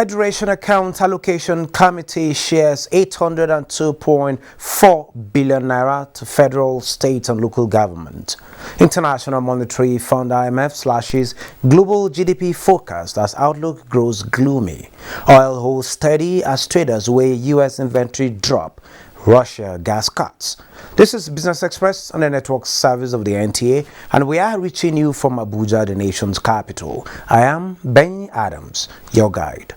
Federation Account Allocation Committee shares 802.4 billion naira to federal, state and local government. International Monetary Fund IMF slashes global GDP forecast as outlook grows gloomy. Oil holds steady as traders weigh US inventory drop. Russia gas cuts. This is Business Express on the network service of the NTA, and we are reaching you from Abuja, the nation's capital. I am Ben Adams, your guide.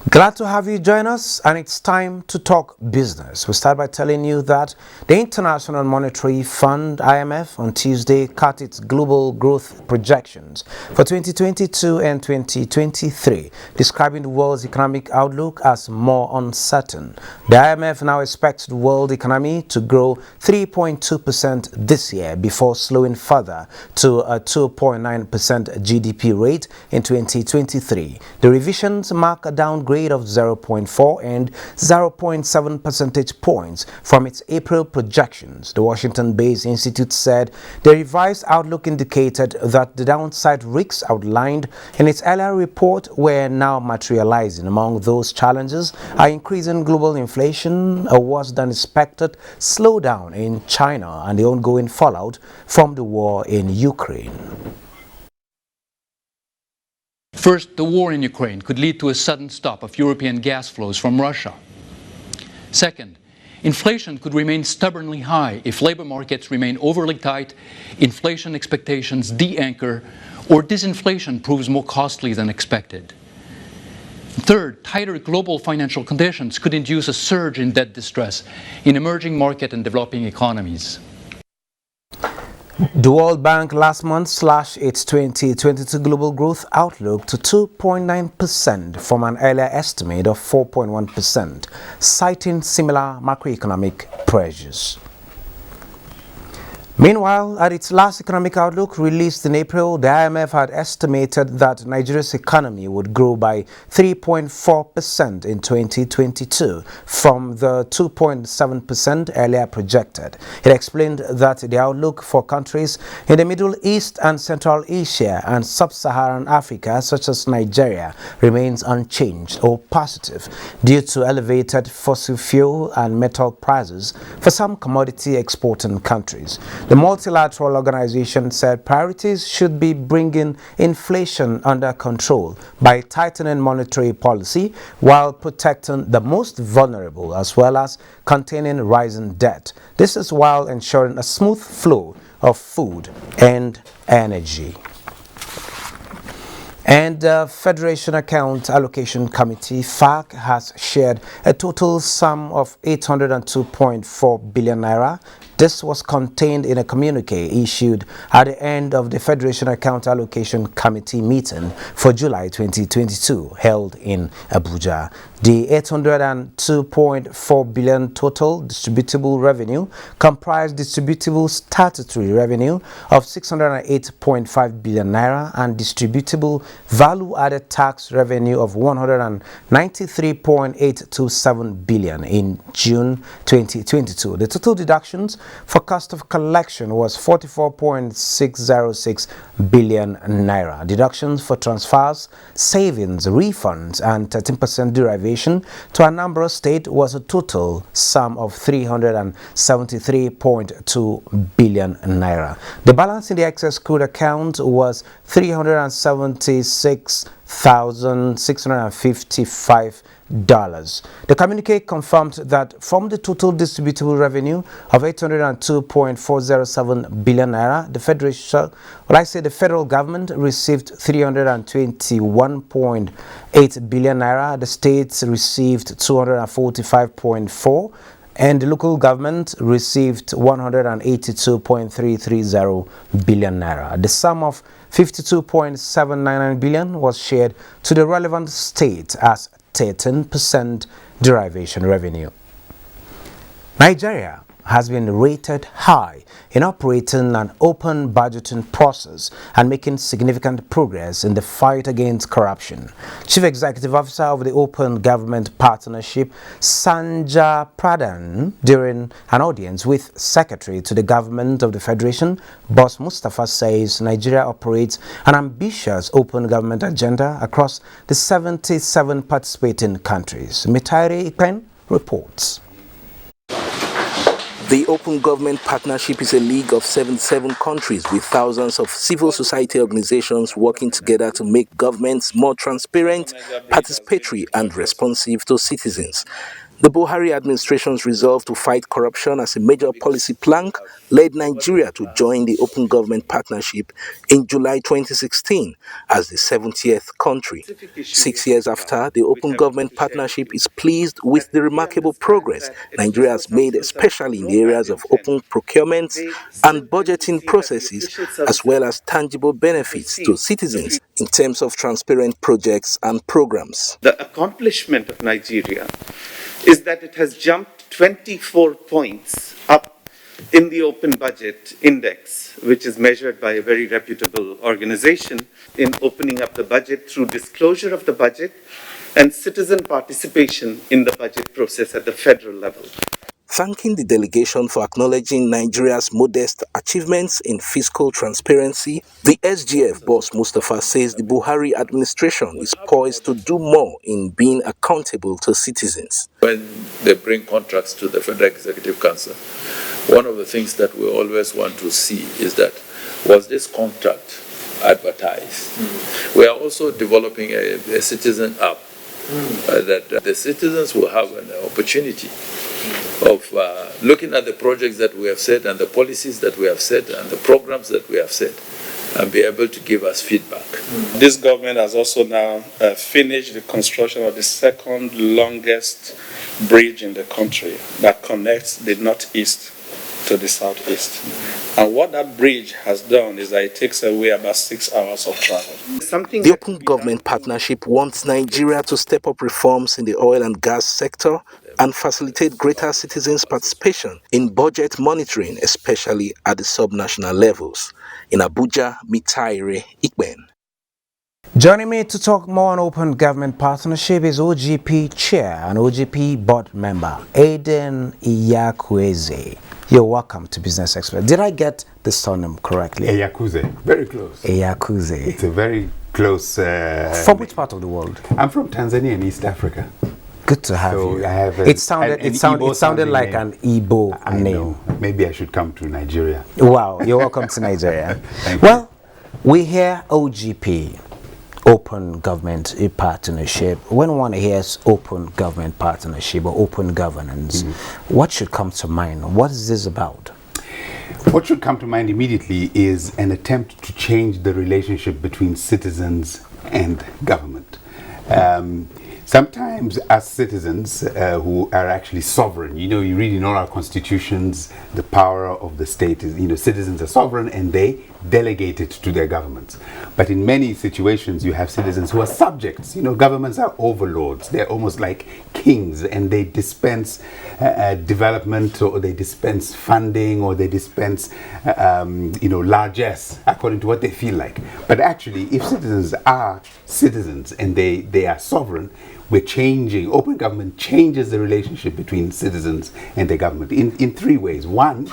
Glad to have you join us, and it's time to talk business. We'll start by telling you that the International Monetary Fund IMF on Tuesday cut its global growth projections for 2022 and 2023, describing the world's economic outlook as more uncertain. The IMF now expects the world economy to grow 3.2% this year before slowing further to a 2.9% GDP rate in 2023. The revisions mark a downgrade of 0.4 and 0.7 percentage points from its April projections. The Washington-based institute said the revised outlook indicated that the downside risks outlined in its earlier report were now materializing. Among those challenges are increasing global inflation, a worse than expected slowdown in China, and the ongoing fallout from the war in Ukraine. First, the war in Ukraine could lead to a sudden stop of European gas flows from Russia. Second, inflation could remain stubbornly high if labor markets remain overly tight, inflation expectations de-anchor, or disinflation proves more costly than expected. Third, tighter global financial conditions could induce a surge in debt distress in emerging market and developing economies. The World Bank last month slashed its 2022 global growth outlook to 2.9% from an earlier estimate of 4.1%, citing similar macroeconomic pressures. Meanwhile, at its last economic outlook released in April, the IMF had estimated that Nigeria's economy would grow by 3.4% in 2022 from the 2.7% earlier projected. It explained that the outlook for countries in the Middle East and Central Asia and Sub-Saharan Africa, such as Nigeria, remains unchanged or positive due to elevated fossil fuel and metal prices for some commodity exporting countries. The multilateral organization said priorities should be bringing inflation under control by tightening monetary policy while protecting the most vulnerable as well as containing rising debt. This is while ensuring a smooth flow of food and energy. And the Federation Account Allocation Committee, FAC, has shared a total sum of 802.4 billion naira. This was contained in a communique issued at the end of the Federation Account Allocation Committee meeting for July 2022 held in Abuja. The 802.4 billion total distributable revenue comprised distributable statutory revenue of 608.5 billion naira and distributable value-added tax revenue of 193.827 billion in June 2022. The total deductions for cost of collection was 44.606 billion naira. Deductions for transfers, savings, refunds, and 13% derivation to Anambra State was a total sum of 373.2 billion naira. The balance in the excess crude account was 376,655 dollars. The communique confirmed that from the total distributable revenue of 802.407 billion naira, the federal government received 321.8 billion naira, the states received 245.4, and the local government received 182.330 billion naira. The sum of 52.799 billion was shared to the relevant state as 13% derivation revenue. Nigeria has been rated high in operating an open budgeting process and making significant progress in the fight against corruption. Chief Executive Officer of the Open Government Partnership, Sanja Pradhan, during an audience with Secretary to the Government of the Federation, Boss Mustafa, says Nigeria operates an ambitious open government agenda across the 77 participating countries. Mitaire Ikpen reports. The Open Government Partnership is a league of 77 countries with thousands of civil society organizations working together to make governments more transparent, participatory, and responsive to citizens. The Buhari administration's resolve to fight corruption as a major policy plank led Nigeria to join the Open Government Partnership in July 2016 as the 70th country. 6 years after, the Open Government Partnership is pleased with the remarkable progress Nigeria has made, especially in the areas of open procurement and budgeting processes, as well as tangible benefits to citizens in terms of transparent projects and programs. The accomplishment of Nigeria is that it has jumped 24 points up in the Open Budget Index, which is measured by a very reputable organization, in opening up the budget through disclosure of the budget and citizen participation in the budget process at the federal level. Thanking the delegation for acknowledging Nigeria's modest achievements in fiscal transparency, the SGF boss Mustafa says the Buhari administration is poised to do more in being accountable to citizens. When they bring contracts to the Federal Executive Council, one of the things that we always want to see is that, was this contract advertised? We are also developing a citizen app that the citizens will have an opportunity of looking at the projects that we have set and the policies that we have set and the programs that we have set and be able to give us feedback. This government has also now finished the construction of the second longest bridge in the country that connects the northeast to the southeast. And what that bridge has done is that it takes away about 6 hours of travel. The Open Government Partnership wants Nigeria to step up reforms in the oil and gas sector and facilitate greater citizens' participation in budget monitoring, especially at the subnational levels. In Abuja, Mitaire Ikpen. Joining me to talk more on Open Government Partnership is OGP Chair and OGP Board Member, Aiden Iyakweze. You're welcome to Business Expert. Did I get the surname correctly? Iyakweze, very close. Iyakweze. It's a very close... From which part of the world? I'm from Tanzania in East Africa. Good to have So you. I have It sounded like name. an Igbo I name. know. Maybe I should come to Nigeria. Wow, you're welcome to Nigeria. Thank well, we hear OGP, Open Government Partnership. When one hears Open Government Partnership or Open Governance, what should come to mind? What is this about? What should come to mind immediately is an attempt to change the relationship between citizens and government. Sometimes as citizens who are actually sovereign, you read in all our constitutions, the power of the state is, citizens are sovereign and they delegate it to their governments. But in many situations, you have citizens who are subjects. Governments are overlords. They're almost like kings, and they dispense development, or they dispense funding, or they dispense, largesse according to what they feel like. But actually, if citizens are citizens and they are sovereign, we're changing. Open government changes the relationship between citizens and the government in 3 ways. One,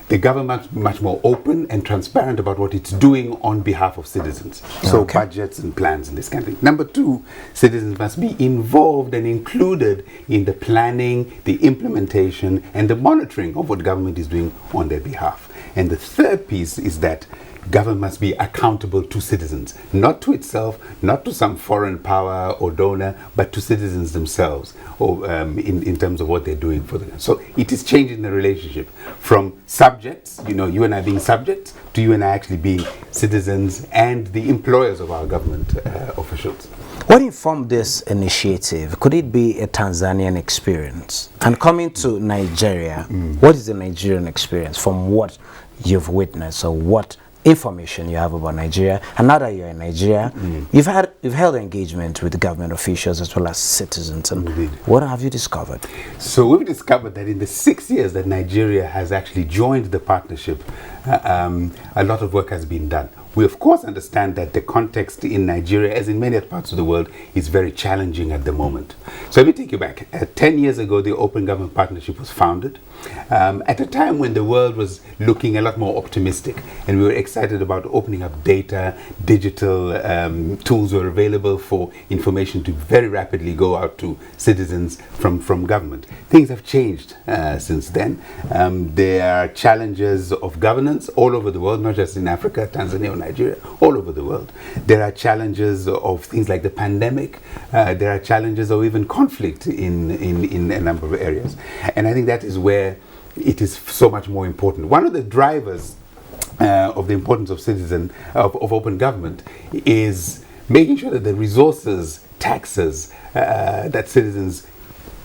the government much more open and transparent about what it's doing on behalf of citizens. So budgets and plans and this kind of thing. Number two, citizens must be involved and included in the planning, the implementation, and the monitoring of what government is doing on their behalf. And the third piece is that government must be accountable to citizens, not to itself, not to some foreign power or donor, but to citizens themselves, or in terms of what they're doing for them. So it is changing the relationship from subjects, you and I being subjects, to you and I actually being citizens and the employers of our government officials. What informed this initiative? Could it be a Tanzanian experience? And coming to Nigeria, what is the Nigerian experience from what you've witnessed, or what information you have about Nigeria? And now that you're in Nigeria, you've held engagement with the government officials as well as citizens. And what have you discovered? So we've discovered that in the 6 years that Nigeria has actually joined the partnership, a lot of work has been done. We of course understand that the context in Nigeria, as in many other parts of the world, is very challenging at the moment. So let me take you back. 10 years ago, the Open Government Partnership was founded at a time when the world was looking a lot more optimistic, and we were excited about opening up data. Digital tools were available for information to very rapidly go out to citizens from government. Things have changed since then. There are challenges of governance all over the world, not just in Africa, Tanzania, or Nigeria, all over the world. There are challenges of things like the pandemic. There are challenges of even conflict in a number of areas. And I think that is where it is so much more important. One of the drivers of the importance of open government is making sure that the resources, taxes that citizens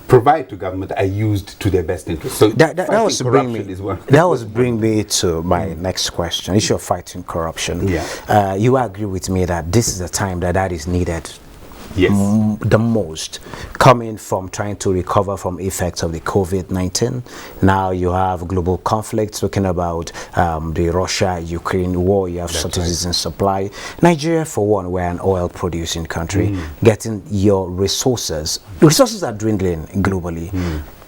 provide to government are used to their best interest. So that was bring me to my next question. Issue of fighting corruption. Yeah. You agree with me that this is the time that is needed? Yes. The most, coming from trying to recover from effects of the COVID-19. Now you have global conflicts, talking about the Russia-Ukraine war. You have shortages in supply. Nigeria, for one, we're an oil producing country. Getting your resources are dwindling globally.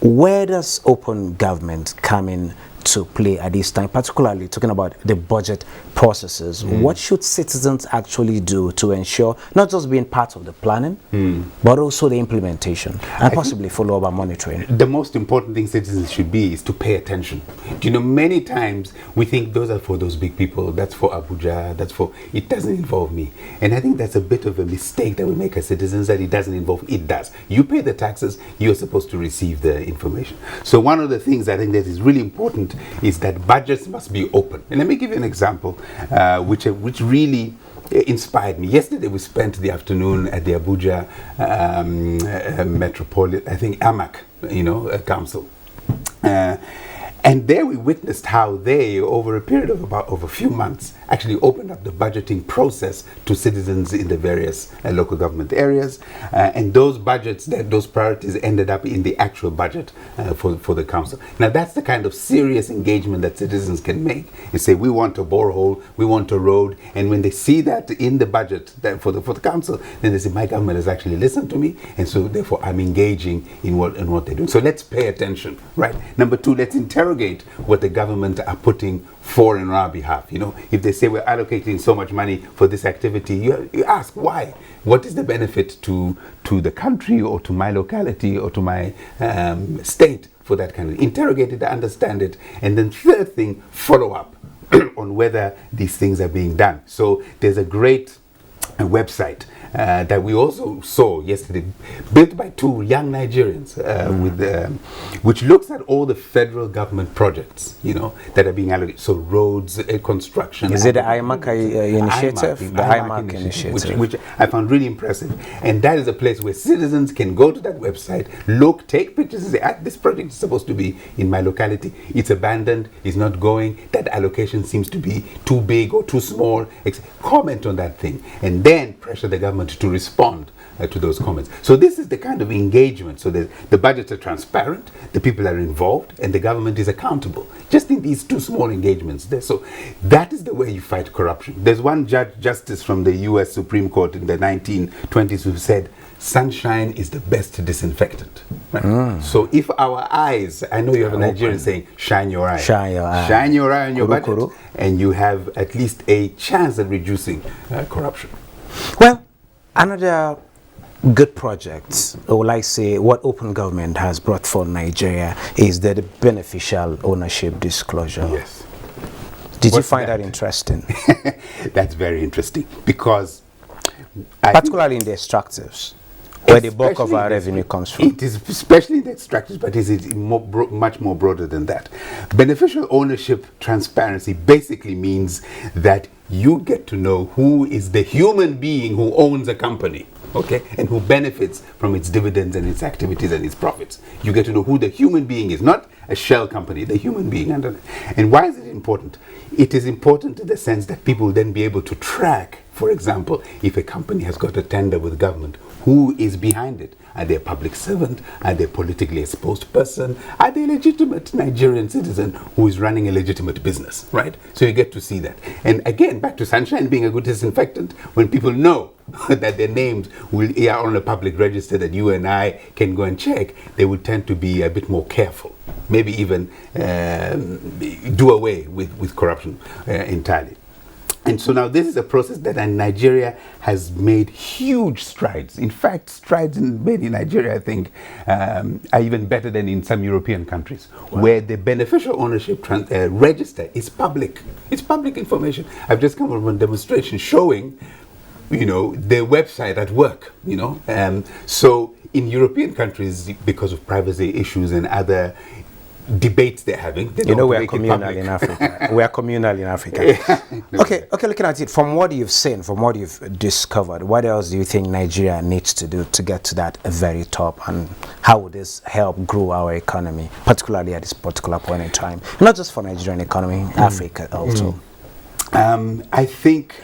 Where does open government come in to play at this time, particularly talking about the budget processes? What should citizens actually do to ensure not just being part of the planning, but also the implementation, and possibly follow up on monitoring? The most important thing citizens should be is to pay attention. Many times we think those are for those big people, that's for Abuja, it doesn't involve me. And I think that's a bit of a mistake that we make as citizens, that it doesn't involve, it does. You pay the taxes, you're supposed to receive the information. So one of the things I think that is really important is that budgets must be open. And let me give you an example which really inspired me. Yesterday we spent the afternoon at the Abuja Metropolitan, I think AMAC, Council. And there we witnessed how they, over a period of a few months, actually opened up the budgeting process to citizens in the various local government areas. And those budgets, those priorities ended up in the actual budget for the council. Now that's the kind of serious engagement that citizens can make and say, we want a borehole, we want a road. And when they see that in the budget for the council, then they say, my government has actually listened to me. And so therefore I'm engaging in what they're doing. So let's pay attention, right? Number two, let's interrogate what the government are putting for and on our behalf. If they say we're allocating so much money for this activity, you ask why. What is the benefit to the country or to my locality or to my state for that kind of interrogate it, understand it, and then third thing, follow up on whether these things are being done. So there's a great website that we also saw yesterday, built by two young Nigerians, which looks at all the federal government projects, that are being allocated. So roads, construction. Is it the IMAC initiative? The IMAC initiative. Which I found really impressive. And that is a place where citizens can go to that website, look, take pictures, and say, this project is supposed to be in my locality. It's abandoned, it's not going, that allocation seems to be too big or too small. Comment on that thing. And then pressure the government to respond to those comments. So this is the kind of engagement. So the budgets are transparent, the people are involved, and the government is accountable. Just in these two small engagements there. So that is the way you fight corruption. There's one justice from the US Supreme Court in the 1920s who said, sunshine is the best disinfectant. Right? So if our eyes, I know you have a Nigerian saying, shine your eye. Shine your eye. Shine your eye on your budget, Kuru. and you have at least a chance at reducing corruption. Well, another good project, or will I say what open government has brought for Nigeria, is the beneficial ownership disclosure. Yes. Did you What's find that that? interesting? That's very interesting because Particularly in the extractives, where the bulk of especially our in the- revenue comes from. It is especially in the extractives, but it is much more broader than that. Beneficial ownership transparency basically means that you get to know who is the human being who owns a company, okay, and who benefits from its dividends and its activities and its profits. You get to know who the human being is, not a shell company, the human being under. And why is it important? It is important in the sense that people will then be able to track, for example, if a company has got a tender with government, who is behind it? Are they a public servant? Are they a politically exposed person? Are they a legitimate Nigerian citizen who is running a legitimate business, right? So you get to see that. And again, back to sunshine being a good disinfectant, when people know that their names are on a public register that you and I can go and check, they will tend to be a bit more careful, maybe even do away with corruption entirely. And so now this is a process that in Nigeria has made huge strides. In fact, strides made in Nigeria, I think, are even better than in some European countries, where the beneficial ownership register is public. It's public information. I've just come from a demonstration showing, their website at work, So in European countries, because of privacy issues and other debates they're having. They we are communal in Africa. We are communal in Africa. Okay, looking at it, from what you've seen, from what you've discovered, what else do you think Nigeria needs to do to get to that very top, and how would this help grow our economy, particularly at this particular point in time? Not just for Nigerian economy, Africa also. I think,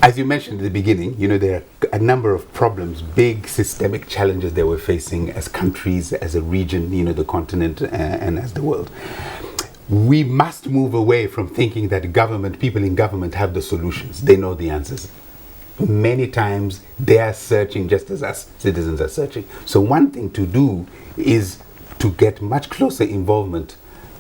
as you mentioned at the beginning, there are a number of problems, big systemic challenges that we're facing as countries, as a region, the continent, and as the world. We must move away from thinking that people in government have the solutions. They know the answers. Many times they are searching just as us citizens are searching. So one thing to do is to get much closer involvement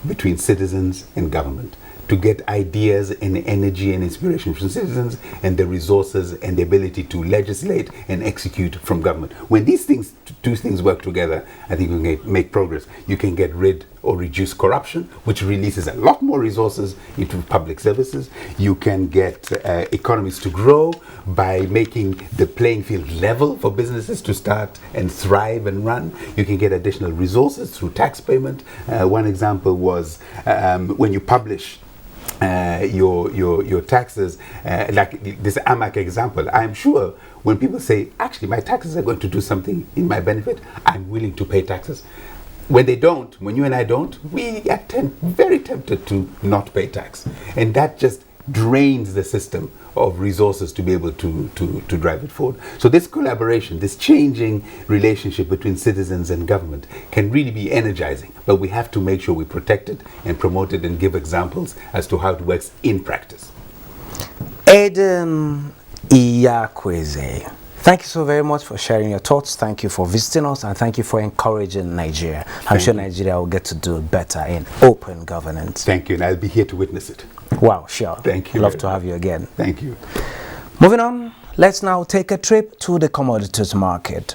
between citizens and government, to get ideas and energy and inspiration from citizens and the resources and the ability to legislate and execute from government. When these two things work together, I think we can make progress. You can get rid or reduce corruption, which releases a lot more resources into public services. You can get economies to grow by making the playing field level for businesses to start and thrive and run. You can get additional resources through tax payment. One example was when you publish your taxes, like this AMAC example. I'm sure when people say, actually, my taxes are going to do something in my benefit, I'm willing to pay taxes. When they don't, when you and I don't, we are very tempted to not pay tax. And that just drains the system of resources to be able to drive it forward. So this collaboration, this changing relationship between citizens and government can really be energizing, but we have to make sure we protect it and promote it and give examples as to how it works in practice. Aiden Iyakweze, thank you so very much for sharing your thoughts. Thank you for visiting us, and thank you for encouraging Nigeria. I'm sure Nigeria will get to do better in open governance. Thank you, and I'll be here to witness it. Wow, sure. Thank you. Love to have you again. Thank you. Moving on, let's now take a trip to the commodities market.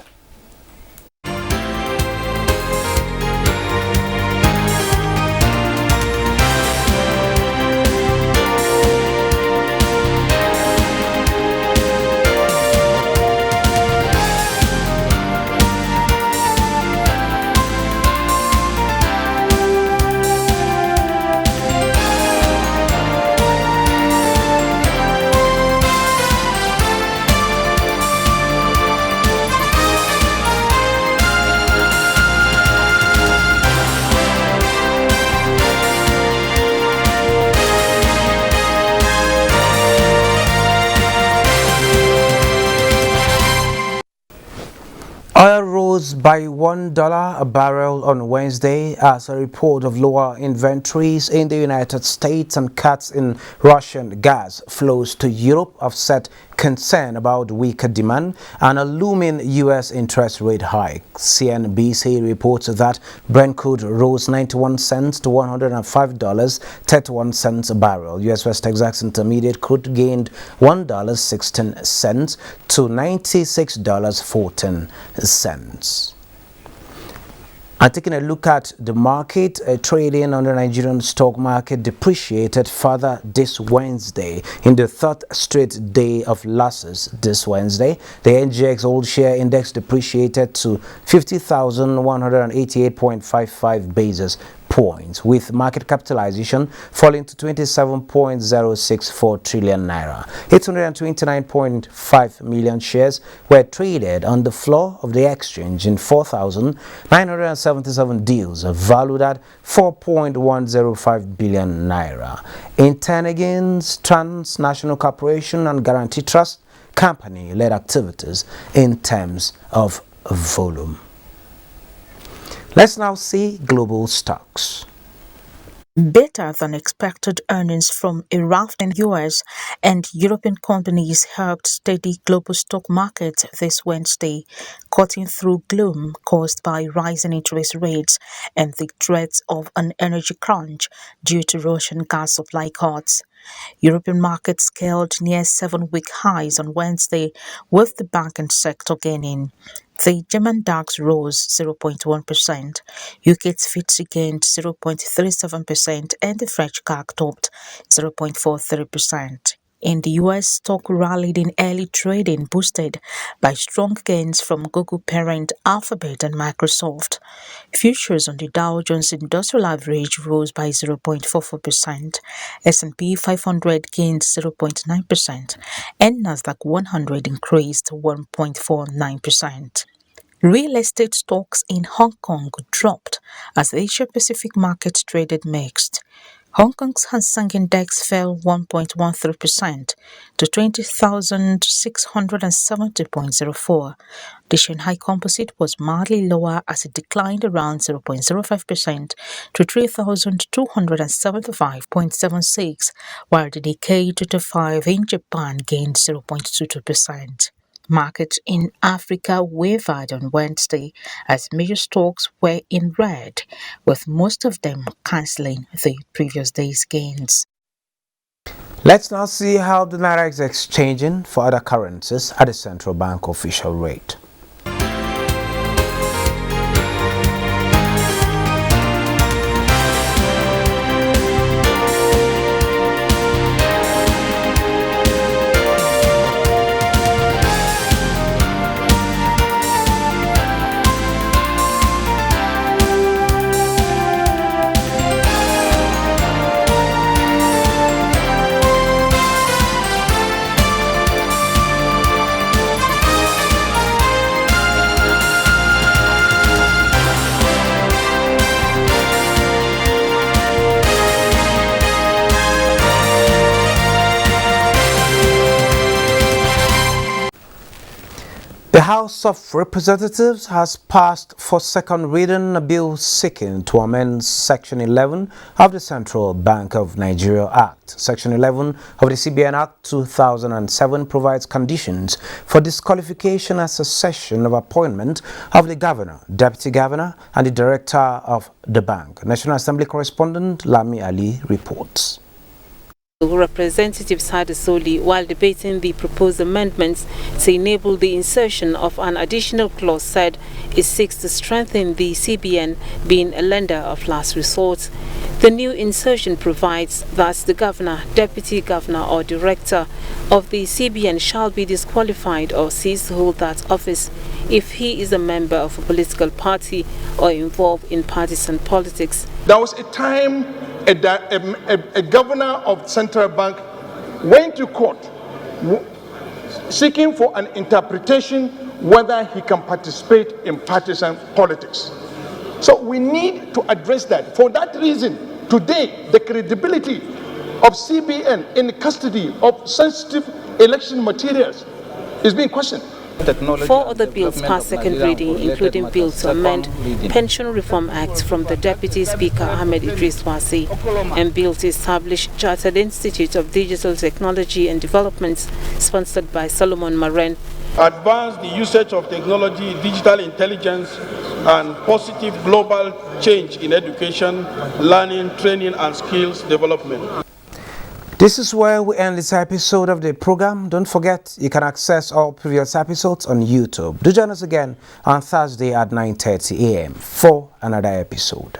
Oil rose by $1 a barrel on Wednesday as a report of lower inventories in the United States and cuts in Russian gas flows to Europe offset concern about weaker demand and a looming U.S. interest rate hike. CNBC reports that Brent crude rose 91 cents to $105.31 a barrel. U.S. West Texas Intermediate crude gained $1.16 to $96.14. And taking a look at the market, trading on the Nigerian stock market depreciated further this Wednesday in the third straight day of losses. This Wednesday, the NGX All Share Index depreciated to 50,188.55 basis points, with market capitalization falling to 27.064 trillion naira. 829.5 million shares were traded on the floor of the exchange in 4,977 deals valued at 4.105 billion naira. In turn against Transnational Corporation and Guarantee Trust Company led activities in terms of volume. Let's now see global stocks. Better than expected earnings from a raft in US and European companies helped steady global stock markets this Wednesday, cutting through gloom caused by rising interest rates and the threats of an energy crunch due to Russian gas supply cuts. European markets scaled near 7-week highs on Wednesday, with the banking sector gaining. The German DAX rose 0.1%, UK's FTSE gained 0.37%, and the French CAC topped 0.43%. In the US, stock rallied in early trading, boosted by strong gains from Google parent Alphabet and Microsoft. Futures on the Dow Jones Industrial Average rose by 0.44%, S&P 500 gained 0.9%, and Nasdaq 100 increased 1.49%. Real estate stocks in Hong Kong dropped as the Asia-Pacific market traded mixed. Hong Kong's Hang Seng Index fell 1.13% to 20,670.04. The Shanghai Composite was mildly lower as it declined around 0.05% to 3,275.76, while the Nikkei 225 in Japan gained 0.22%. Markets in Africa wavered on Wednesday as major stocks were in red, with most of them cancelling the previous day's gains. Let's now see how the Naira is exchanging for other currencies at the central bank official rate. The House of Representatives has passed for second reading a bill seeking to amend Section 11 of the Central Bank of Nigeria Act. Section 11 of the CBN Act 2007 provides conditions for disqualification and cessation of appointment of the governor, deputy governor, and the director of the bank. National Assembly correspondent Lami Ali reports. Representatives Hadisoli, while debating the proposed amendments to enable the insertion of an additional clause, said it seeks to strengthen the CBN being a lender of last resort. The new insertion provides that the governor, deputy governor or director of the CBN shall be disqualified or cease to hold that office if he is a member of a political party or involved in partisan politics. There was a time a governor of central bank went to court seeking for an interpretation whether he can participate in partisan politics. So we need to address that. For that reason, today the credibility of CBN in custody of sensitive election materials is being questioned. Four other bills passed second reading, including Bill to amend Pension Reform Act from the Deputy Speaker Ahmed Idris Wasi and Bill to establish Chartered Institute of Digital Technology and Development, sponsored by Solomon Maren. Advance the usage of technology, digital intelligence, and positive global change in education, learning, training, and skills development. This is where we end this episode of the program. Don't forget, you can access all previous episodes on YouTube. Do join us again on Thursday at 9:30 a.m. for another episode.